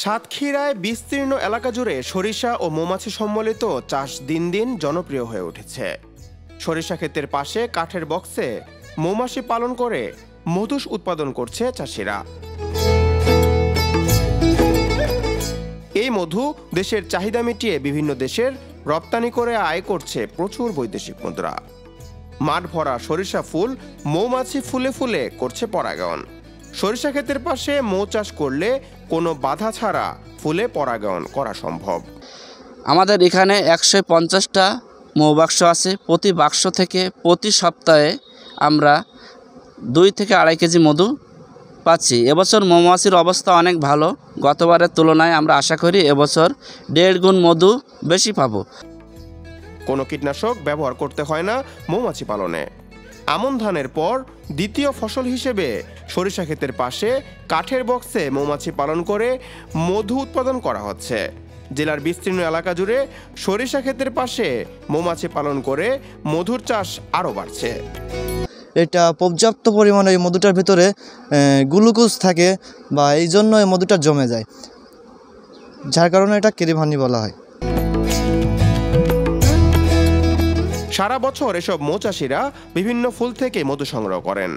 সাতক্ষীরায় বিস্তীর্ণ এলাকা জুড়ে সরিষা ও মৌমাছি সম্বলিত চাষ দিন দিন জনপ্রিয় হয়ে উঠেছে। সরিষা ক্ষেতের পাশে কাঠের বক্সে মৌমাছি পালন করে মধু উৎপাদন করছে চাষিরা। এই মধু দেশের চাহিদা মিটিয়ে বিভিন্ন দেশের রপ্তানি করে আয় করছে প্রচুর বৈদেশিক মুদ্রা। মাঠ ভরা সরিষা ফুল মৌমাছি ফুলে ফুলে করছে পরাগায়ন। সরিষা ক্ষেতের পাশে মৌ চাষ করলে কোনো বাধা ছাড়া ফুলে পরাগায়ন করা সম্ভব। আমাদের এখানে 150টা মৌবাক্স আছে। প্রতি বাক্স থেকে প্রতি সপ্তাহে আমরা 2 থেকে 2.5 কেজি মধু পাচ্ছি। এবছর মৌমাছির অবস্থা অনেক ভালো। গতবারের তুলনায় আমরা আশা করি এবছর 1.5 গুণ মধু বেশি পাবো। কোনো কীটনাশক ব্যবহার করতে হয় না মৌমাছি পালনে। আমন ধানের পর দ্বিতীয় ফসল হিসেবে সরিষা ক্ষেতের পাশে কাঠের বক্সে মৌমাছি পালন করে মধু উৎপাদন করা হচ্ছে। জেলার বিস্তীর্ণ এলাকা জুড়ে সরিষা ক্ষেতের পাশে মৌমাছি পালন করে মধুর চাষ আরও বাড়ছে। এটা পর্যাপ্ত পরিমাণে এই মধুটার ভিতরে গ্লুকোজ থাকে বা এই জন্য এই মধুটা জমে যায়, যার কারণে এটা কেরিভানি বলা হয়। সারা বছর এসব মৌচাষিরা বিভিন্ন ফুল থেকে মধু সংগ্রহ করেন।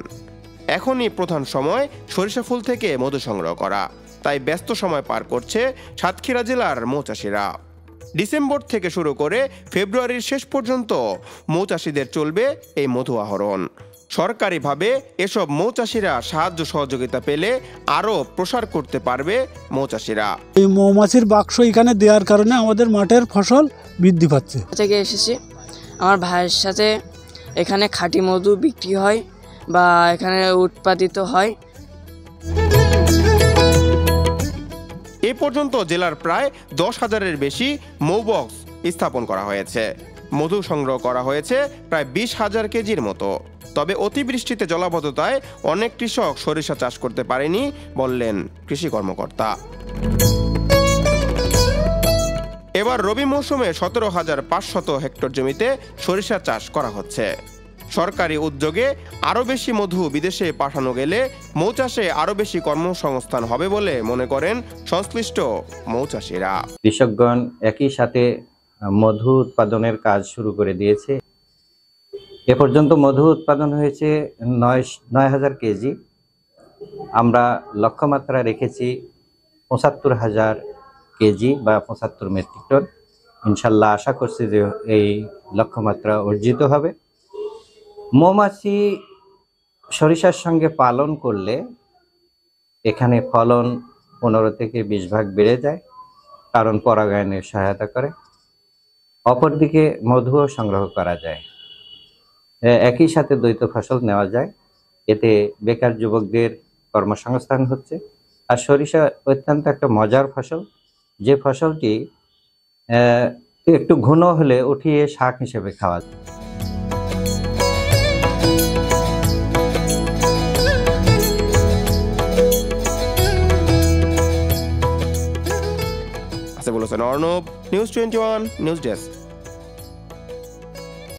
এখনই প্রধান সময় সরিষা ফুল থেকে মধু সংগ্রহ করা, তাই ব্যস্ত সময় পার করছে সাতক্ষীরা জেলার মৌচাষিরা। ডিসেম্বর থেকে শুরু করে ফেব্রুয়ারির শেষ পর্যন্ত মৌচাষিদের চলবে এই মধু আহরণ। সরকারিভাবে এসব মৌচাষিরা সাহায্য সহযোগিতা পেলে আরও প্রসার করতে পারবে মৌচাষিরা। এই মৌমাছির বাক্স এখানে দেওয়ার কারণে আমাদের মাঠের ফসল বৃদ্ধি পাচ্ছে। থেকে এসেছি আমার ভাইয়ের সাথে, এখানে খাঁটি মধু বিক্রি হয় বা এখানে উৎপাদিত হয়। এ পর্যন্ত জেলার প্রায় 10,000-এর বেশি মৌবক্স স্থাপন করা হয়েছে। মধু সংগ্রহ করা হয়েছে প্রায় 20,000 কেজির মতো। তবে অতিবৃষ্টিতে জলাবদ্ধতায় অনেক কৃষক সরিষা চাষ করতে পারেনি বললেন কৃষি কর্মকর্তা। এবার রবি মৌসুমে 17,500 হেক্টর জমিতে সরিষা চাষ করা হচ্ছে। সরকারি উদ্যোগে আরও বেশি মধু বিদেশে পাঠানো গেলে মৌচাষে আরও বেশি কর্মসংস্থান হবে বলে মনে করেন সংশ্লিষ্ট মৌচাষিরা। কৃষকগণ একই সাথে মধু উৎপাদনের কাজ শুরু করে দিয়েছে। এ পর্যন্ত মধু উৎপাদন হয়েছে 9,000 কেজি। আমরা লক্ষ্যমাত্রা রেখেছি 75,000 কেজি বা 75 মেট্রিক টন। ইনশাল্লাহ আশা করছি যে এই লক্ষ্যমাত্রা অর্জিত হবে। মৌমাছি সরিষার সঙ্গে পালন করলে এখানে ফলন 15 থেকে 20 ভাগ বেড়ে যায়, কারণ পরাগায়নে সহায়তা করে। অপরদিকে মধুও সংগ্রহ করা যায়। একই সাথে দ্বৈত ফসল নেওয়া যায়, এতে বেকার যুবকদের কর্মসংস্থান হচ্ছে। আর সরিষা অত্যন্ত একটা মজার ফসল, যে ফসলটি একটু ঘন হলে উঠিয়ে শাক হিসেবে খাওয়া যায়। বলেছেন অর্ণব, নিউজ 21 নিউজ ডেস্ক।